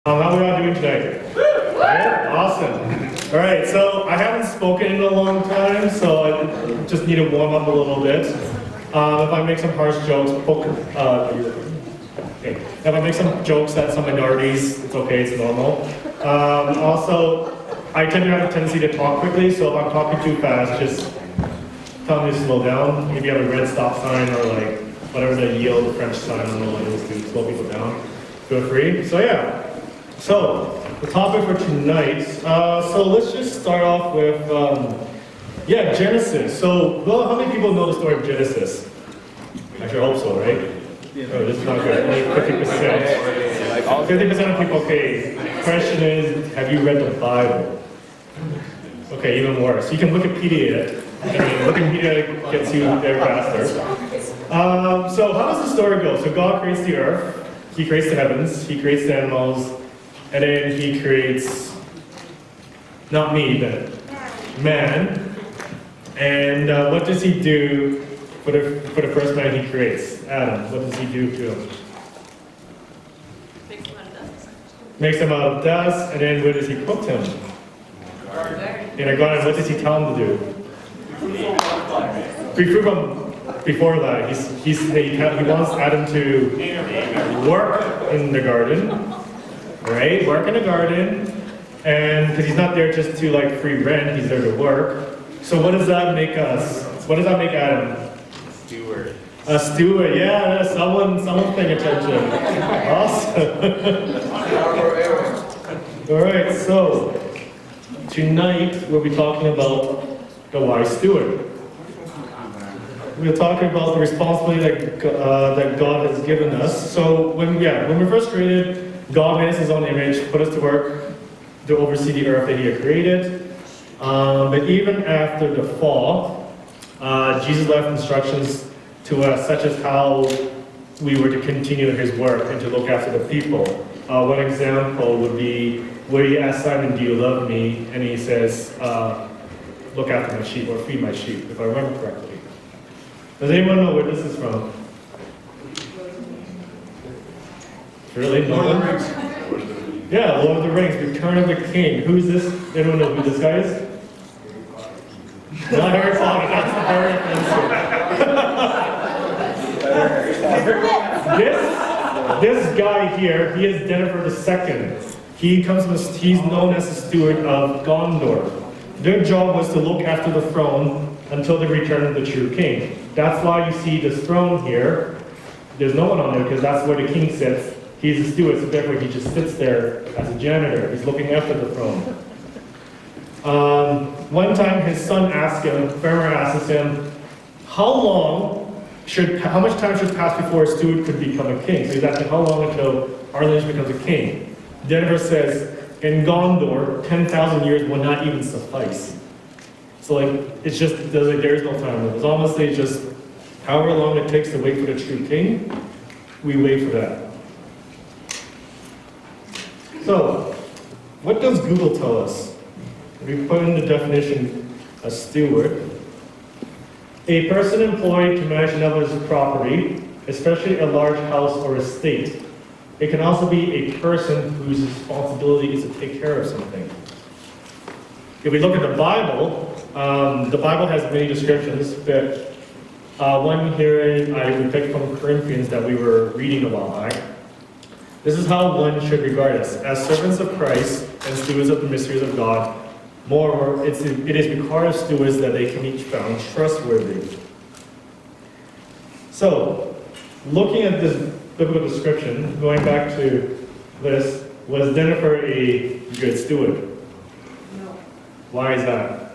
How are we all doing today? Yeah, awesome. All right, so I haven't spoken in a long time, so I just need to warm up a little bit. If I make some harsh jokes, okay. If I make some jokes at some minorities, it's okay, it's normal. Also, I tend to have a tendency to talk quickly, so if I'm talking too fast, just tell me to slow down. If you have a red stop sign or like whatever the yield French sign, I don't know what it is to slow people down, feel free. So yeah. So, the topic for tonight, so let's just start off with, Genesis. So, well, how many people know the story of Genesis? I sure hope so, right? Oh, this is not good. Only 50%. 50% of people, okay. Question is, have you read the Bible? Okay, even worse. You can Wikipedia it. I mean, Wikipedia gets you there faster. So, how does the story go? So, God creates the earth, He creates the heavens, He creates the animals, and then He creates, not me, but man. And what does He do for the first man He creates? Adam, what does He do to him? Makes him out of dust. Makes him out of dust, and then where does He put him? In a garden. What does He tell him to do? Before that, he wants Adam to work in the garden. Right? Work in the garden, and because he's not there just to like free rent, he's there to work. So what does that make us? What does that make Adam? Steward. A steward, yeah, someone's paying attention. Awesome. Alright, so tonight we'll be talking about the wise steward. We're talking about the responsibility that God has given us. So when we first created, God made us His own image, put us to work to oversee the earth that He had created. But even after the fall, Jesus left instructions to us, such as how we were to continue His work and to look after the people. One example would be where He asked Simon, "Do you love me?" And He says, "Look after my sheep," or "Feed my sheep," if I remember correctly. Does anyone know where this is from? Really? No one? Yeah, Lord of the Rings, Return of the King. Who's this? Anyone know who this guy is? Not Harry Potter, that's very offensive. This guy here, he is Denver II. He's known as the steward of Gondor. Their job was to look after the throne until the return of the true king. That's why you see this throne here. There's no one on there because that's where the king sits. He's a steward, so therefore he just sits there as a janitor. He's looking after the throne. One time his son Farmer asks him, how much time should pass before a steward could become a king? So he's asking how long until our lineage becomes a king. Denver says, in Gondor, 10,000 years will not even suffice. So it's just, there's no time limit. It's honestly just however long it takes to wait for the true king, we wait for that. So, what does Google tell us? We put in the definition, a steward. A person employed to manage another's property, especially a large house or estate. It can also be a person whose responsibility is to take care of something. If we look at the Bible has many descriptions, but one here I picked from Corinthians that we were reading a while back. This is how one should regard us, as servants of Christ and stewards of the mysteries of God. Moreover, it is required of stewards that they can be found trustworthy. So, looking at this biblical description, going back to this, was Jennifer a good steward? No. Why is that?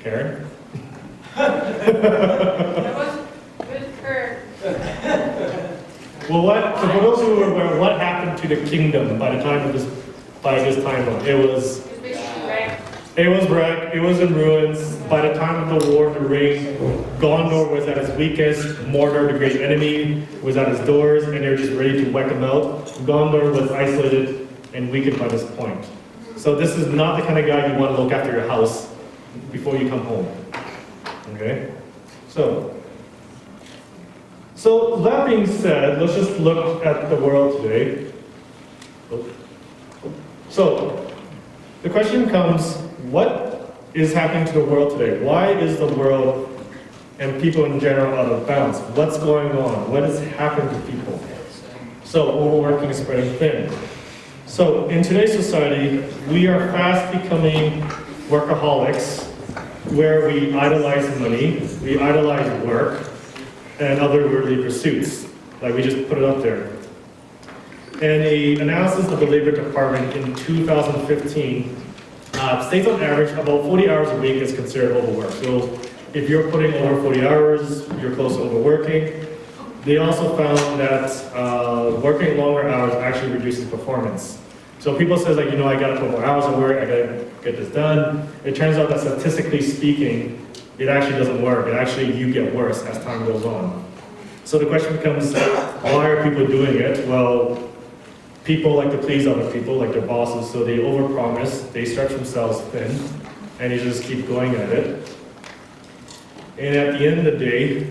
Karen? That was good for. Well, so for those who are aware, what happened to the kingdom by this timeline? It was Basically right. It was wrecked, it was in ruins. By the time of the War of the Ring, Gondor was at its weakest, Mordor, the great enemy, was at its doors, and they were just ready to wipe them out. Gondor was isolated and weakened by this point. So this is not the kind of guy you want to look after your house before you come home. Okay? So that being said, let's just look at the world today. So, the question comes, what is happening to the world today? Why is the world and people in general out of balance? What's going on? What has happened to people? So, overworking is spreading thin. So, in today's society, we are fast becoming workaholics, where we idolize money, we idolize work, and other worldly pursuits. Like, we just put it up there. And an analysis of the Labor Department in 2015 states on average about 40 hours a week is considered overwork. So if you're putting over 40 hours, you're close to overworking. They also found that working longer hours actually reduces performance. So people say like, I gotta put more hours of work, I gotta get this done. It turns out that statistically speaking, it actually doesn't work. It actually, you get worse as time goes on. So the question becomes, why are people doing it? Well, people like to please other people, like their bosses, so they overpromise, they stretch themselves thin, and they just keep going at it. And at the end of the day,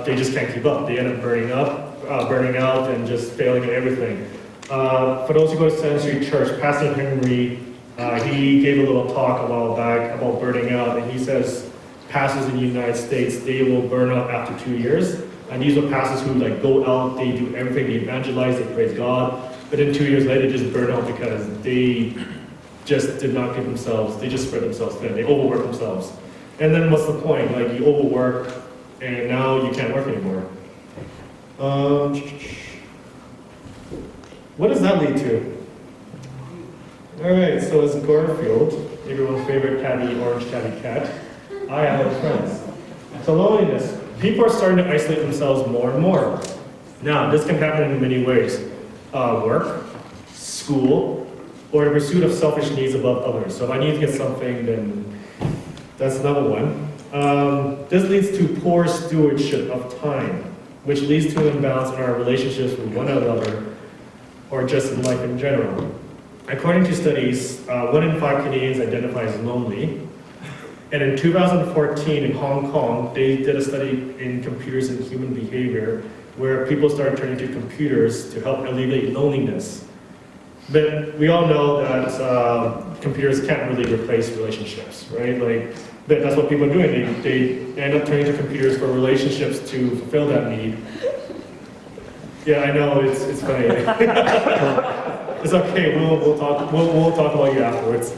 they just can't keep up. They end up burning out, and just failing at everything. For those who go to Century Church, Pastor Henry, he gave a little talk a while back about burning out, and he says pastors in the United States, they will burn out after 2 years. And these are pastors who like go out, they do everything, they evangelize, they praise God. But then 2 years later, just burn out because they just did not give themselves, they just spread themselves thin, they overwork themselves. And then what's the point? Like you overwork and now you can't work anymore. What does that lead to? All right, so it's Garfield, everyone's favorite tabby, orange tabby cat. I have no friends. So loneliness. People are starting to isolate themselves more and more. Now, this can happen in many ways. Work, school, or the pursuit of selfish needs above others. So if I need to get something, then that's another one. This leads to poor stewardship of time, which leads to an imbalance in our relationships with one another, or just in life in general. According to studies, 1 in 5 Canadians identify as lonely. And in 2014 in Hong Kong, they did a study in computers and human behavior where people started turning to computers to help alleviate loneliness. But we all know that computers can't really replace relationships, right? But that's what people are doing. They end up turning to computers for relationships to fulfill that need. Yeah, I know, it's funny. It's okay, we'll talk about you afterwards.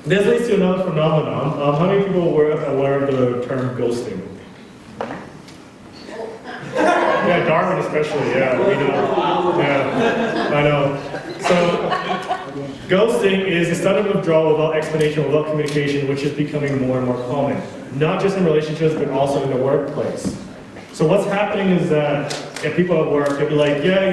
This leads to another phenomenon. How many people were aware of the term ghosting? Yeah, Darwin especially, yeah, we know. Yeah, I know. So, ghosting is a sudden withdrawal without explanation, without communication, which is becoming more and more common. Not just in relationships, but also in the workplace. So what's happening is that if people at work, they'll be like, yeah,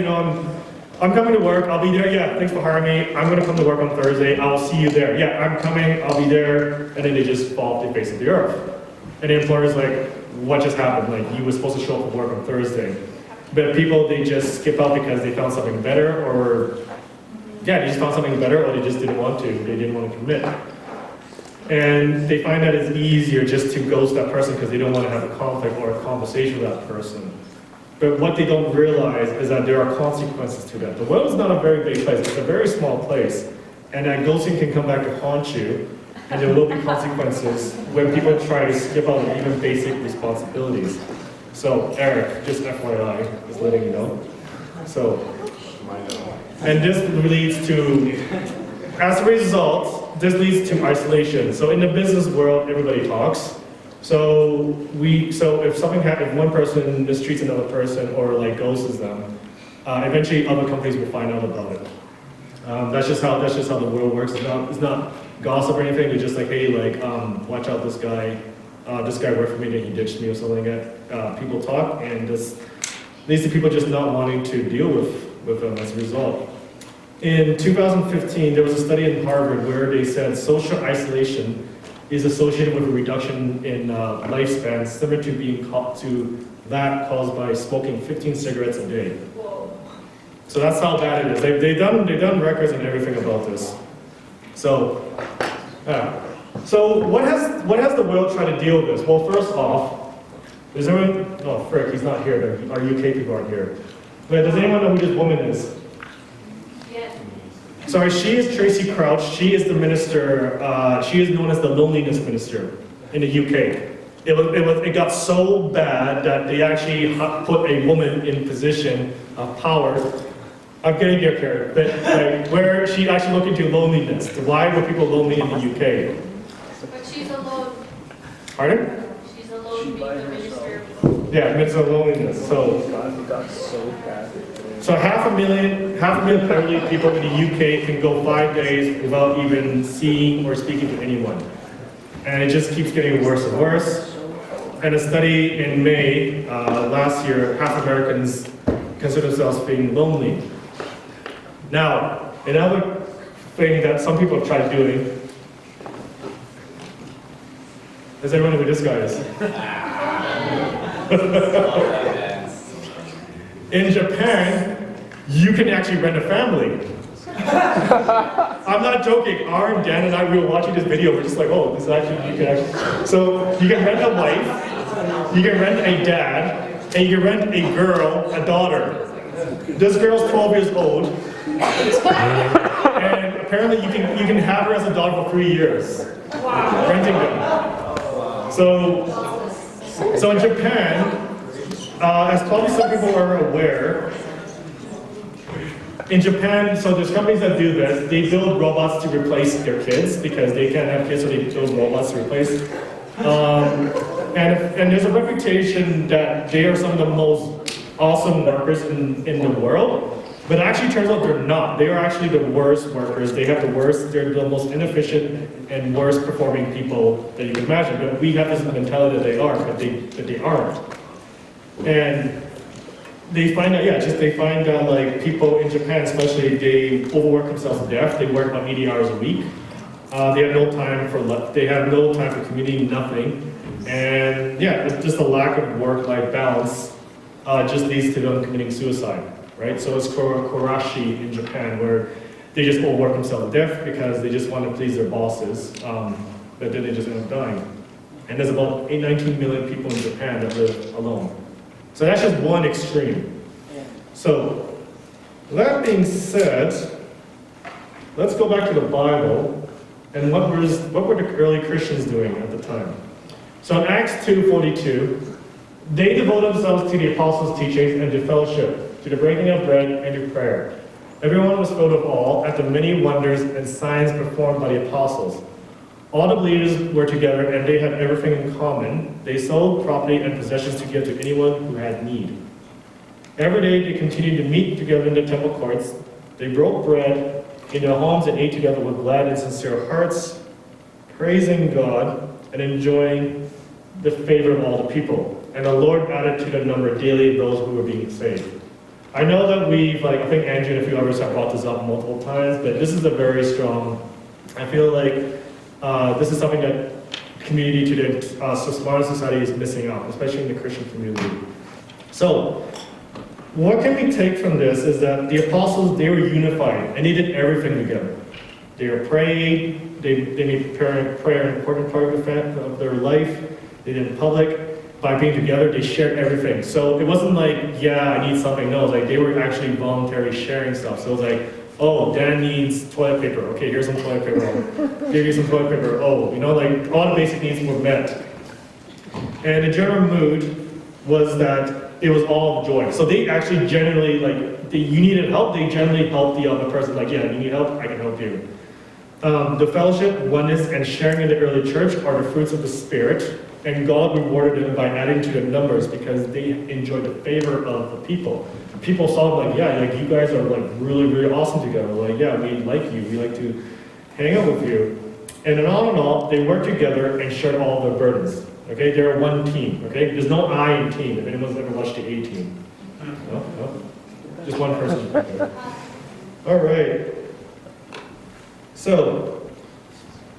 I'm coming to work, I'll be there, yeah, thanks for hiring me, I'm gonna come to work on Thursday, I'll see you there. Yeah, I'm coming, I'll be there, and then they just fall off the face of the earth. And the employer's like, what just happened? Like, you were supposed to show up for work on Thursday. But people, they just skip out because they found something better, or, yeah, they just found something better, or they just didn't want to, they didn't want to commit. And they find that it's easier just to ghost that person because they don't want to have a conflict or a conversation with that person. But what they don't realize is that there are consequences to that. The world is not a very big place, it's a very small place. And that ghosting can come back to haunt you, and there will be consequences when people try to skip out on even basic responsibilities. So, Eric, just FYI, just letting you know. So, and this leads to, as a result, this leads to isolation. So in the business world, everybody talks. So if one person mistreats another person or like ghosts them, eventually other companies will find out about it. That's just how the world works. It's not gossip or anything. It's just like, hey, watch out, this guy worked for me, then he ditched me or something like that. People talk, and this leads to people just not wanting to deal with them as a result. In 2015, there was a study in Harvard where they said social isolation is associated with a reduction in lifespan similar to that caused by smoking 15 cigarettes a day. Whoa. So that's how bad it is. They've done records and everything about this. So, so what has the world tried to deal with this? Well, first off, Does anyone, oh frick, he's not here, our UK people aren't here. But does anyone know who this woman is? Yes. Sorry, she is Tracy Crouch. She is the minister, she is known as the loneliness minister in the UK. It got so bad that they actually put a woman in position of power. I'm getting your care, but like, where she actually looked into loneliness. Why were people lonely in the UK? But she's alone. Pardon? She's alone being the minister. Yeah, mental loneliness. So got so bad. So half a million elderly people in the UK can go 5 days without even seeing or speaking to anyone. And it just keeps getting worse and worse. And a study in May last year, half Americans consider themselves being lonely. Now, another thing that some people have tried doing, does everyone know who this guy is? In Japan, you can actually rent a family. I'm not joking. Aaron, Dan, and I, we were watching this video. We're just like, oh, this is actually, you can actually. So you can rent a wife, you can rent a dad, and you can rent a girl, a daughter. This girl's 12 years old, and apparently you can have her as a daughter for 3 years. Wow. Renting them. So in Japan, as probably some people are aware, in Japan, so there's companies that do this. They build robots to replace their kids because they can't have kids, so they build robots to replace. And there's a reputation that they are some of the most awesome workers in the world, but it actually turns out they're not. They are actually the worst workers. They have the worst, they're the most inefficient and worst performing people that you can imagine. But we have this mentality that they are, but they aren't. And they find out, they find out like people in Japan especially, they overwork themselves to death. They work about 80 hours a week. They have no time for community, nothing. And yeah, just a lack of work-life balance just leads to them committing suicide, right? So it's Kurashi in Japan, where they just overwork themselves to death because they just want to please their bosses, but then they just end up dying. And there's about 19 million people in Japan that live alone. So that's just one extreme. So, that being said, let's go back to the Bible and what were the early Christians doing at the time? So in Acts 2:42, they devote themselves to the apostles' teachings and to fellowship, to the breaking of bread and to prayer. Everyone was filled with awe at the many wonders and signs performed by the apostles. All the believers were together and they had everything in common. They sold property and possessions to give to anyone who had need. Every day they continued to meet together in the temple courts. They broke bread in their homes and ate together with glad and sincere hearts, praising God and enjoying the favor of all the people. And the Lord added to the number daily those who were being saved. I know that I think Andrew and a few others have brought this up multiple times, but this is a very strong, I feel like this is something that community today, modern society is missing out, especially in the Christian community. So, what can we take from this is that the apostles, they were unified, and they did everything together. They were praying, they made prayer an important part of their life. They did it in public. By being together, they shared everything. So it wasn't like, yeah, I need something. No, it was like they were actually voluntarily sharing stuff. So it was like, oh, Dan needs toilet paper. Okay, here's some toilet paper. I'll give you some toilet paper. Oh, like all the basic needs were met. And the general mood was that it was all joy. So they actually generally, you needed help, they generally helped the other person. Like, yeah, you need help, I can help you. The fellowship, oneness, and sharing in the early church are the fruits of the Spirit. And God rewarded them by adding to the numbers because they enjoyed the favor of the people. People saw them you guys are really, really awesome together. Yeah, we like you. We like to hang out with you. And all, they worked together and shared all their burdens. Okay, they're one team. Okay, there's no I in team. If anyone's ever watched the A Team, no, just one person. All right. So,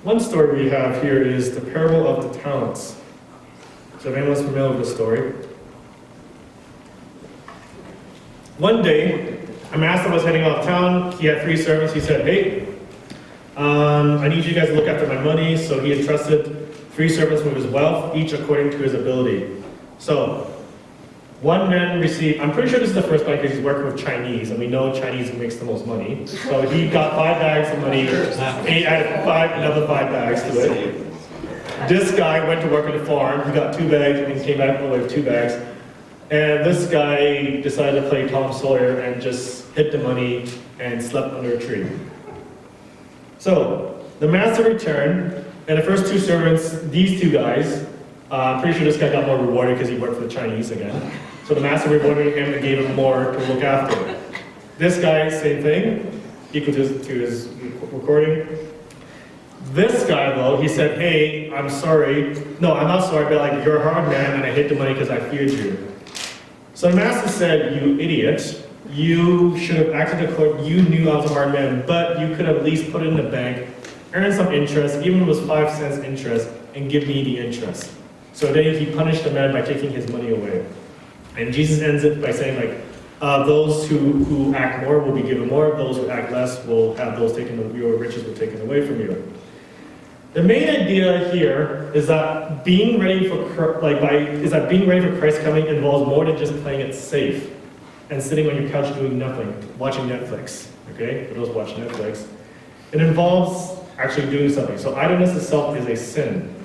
one story we have here is the parable of the talents. So if anyone's familiar with the story. One day, a master was heading out of town. He had 3 servants. He said, hey, I need you guys to look after my money. So he entrusted 3 servants with his wealth, each according to his ability. So, one man received, I'm pretty sure this is the first bank because he's working with Chinese, and we know Chinese makes the most money. So he got 5 bags of money, 8 added 5, another 5 bags to it. This guy went to work on the farm, he got 2 bags, and he came back with 2 bags. And this guy decided to play Tom Sawyer and just hid the money and slept under a tree. So, the master returned, and the first 2 servants, these 2 guys, I'm pretty sure this guy got more rewarded because he worked for the Chinese again. So the master rewarded him and gave him more to look after. This guy, same thing, equal to his recording. This guy though, he said, hey, I'm sorry. No, I'm not sorry, but like, you're a hard man and I hid the money because I feared you. So the master said, you idiot, you should have acted according, you knew I was a hard man, but you could have at least put it in the bank, earn some interest, even if it was 5 cents interest, and give me the interest. So then he punished the man by taking his money away. And Jesus ends it by saying like, those who act more will be given more, those who act less will have those taken, your riches will be taken away from you. The main idea here is that being ready for Christ coming involves more than just playing it safe and sitting on your couch doing nothing, watching Netflix. Okay, for those who watch Netflix, it involves actually doing something. So idleness itself is a sin.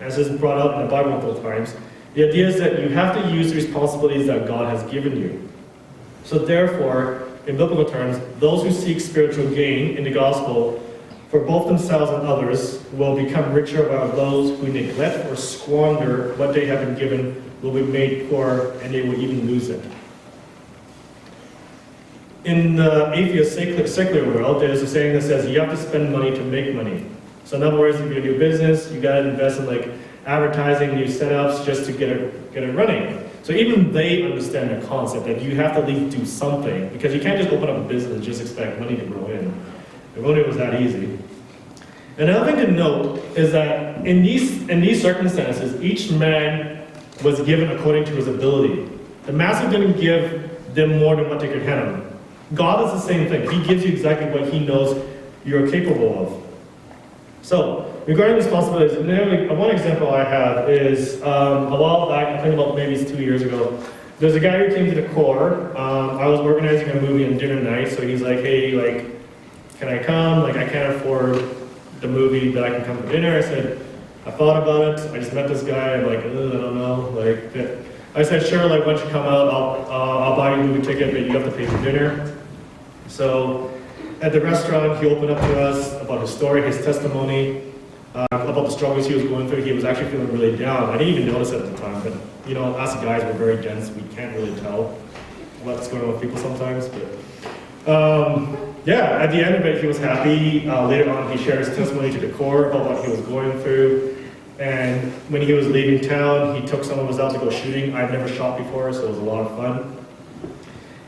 As is brought up in the Bible multiple times, the idea is that you have to use the responsibilities that God has given you. So therefore, in biblical terms, those who seek spiritual gain in the gospel for both themselves and others will become richer, while those who neglect or squander what they have been given will be made poor, and they will even lose it. In the atheist secular world, there's a saying that says you have to spend money to make money. So in other words, if you're a new business, you got to invest in like advertising, new setups, just to get it running. So even they understand the concept that you have to at least do something, because you can't just open up a business and just expect money to grow in. If only it was that easy. And another thing to note is that in these circumstances, each man was given according to his ability. The master didn't give them more than what they could handle. God is the same thing. He gives you exactly what he knows you're capable of. So, regarding responsibilities, one example I have is a while back, I think about maybe 2 years ago, there's a guy who came to the core. I was organizing a movie and dinner night, so he's like, hey, like, can I come? Like, I can't afford the movie, but I can come for dinner. I said, I thought about it. I just met this guy. I'm like, I don't know. Like, I said, sure. Like, once you come out, I'll buy you a movie ticket, but you have to pay for dinner. So, at the restaurant, he opened up to us about his story, his testimony, about the struggles he was going through. He was actually feeling really down. I didn't even notice it at the time, but you know, us guys were very dense. We can't really tell what's going on with people sometimes. But yeah, at the end of it, he was happy. Later on, he shared his testimony to the core about what he was going through. And when he was leaving town, he took some of us out to go shooting. I'd never shot before, so it was a lot of fun.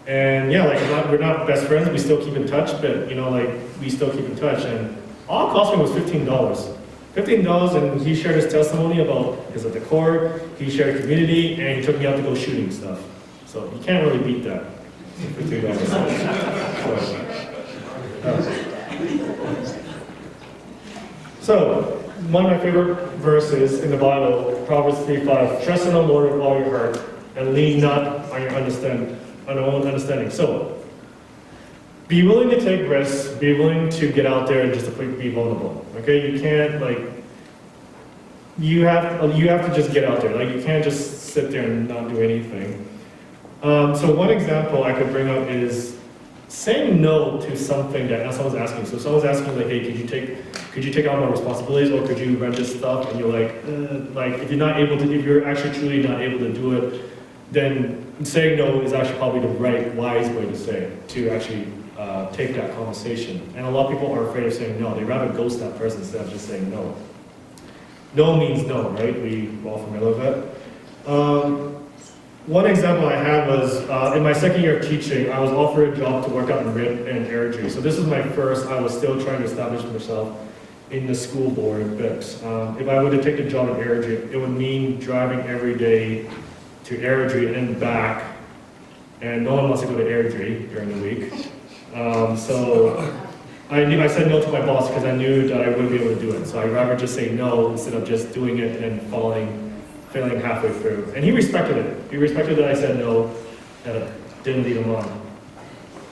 And yeah, like we're not best friends. We still keep in touch, but you know, like we still keep in touch. And all it cost me was $15. $15, and he shared his testimony about his at the core. He shared community, and he took me out to go shooting stuff. So you can't really beat that. So, one of my favorite verses in the Bible, Proverbs 3:5, trust in the Lord with all your heart, and lean not on your own understanding. So, be willing to take risks, be willing to get out there and just to be vulnerable. Okay, you can't you have to just get out there. Like you can't just sit there and not do anything. So one example I could bring up is saying no to something that someone's asking. So someone's asking like, hey, could you take on more responsibilities, or could you rent this stuff? And you're like if you're actually truly not able to do it, then saying no is actually probably the right, wise way to say it, to actually take that conversation. And a lot of people are afraid of saying no. They rather ghost that person instead of just saying no. No means no, right? We're all familiar with that. One example I had was, in my second year of teaching, I was offered a job to work out in RIT and Airdrie. So this is my first, I was still trying to establish myself in the school board, but if I were to take the job in Airdrie, it would mean driving every day to Airdrie and then back, and no one wants to go to Airdrie during the week. So I said no to my boss because I knew that I wouldn't be able to do it. So I'd rather just say no instead of just doing it and then falling failing halfway through. And he respected it. He respected that I said no, and didn't lead him on.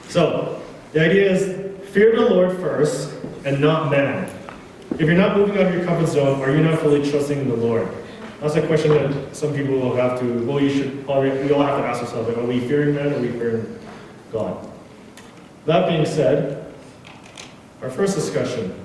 So, the idea is, fear the Lord first, and not man. If you're not moving out of your comfort zone, are you not fully trusting in the Lord? That's a question that some people will have to, well, we all have to ask ourselves, like, are we fearing man or are we fearing God? That being said, our first discussion,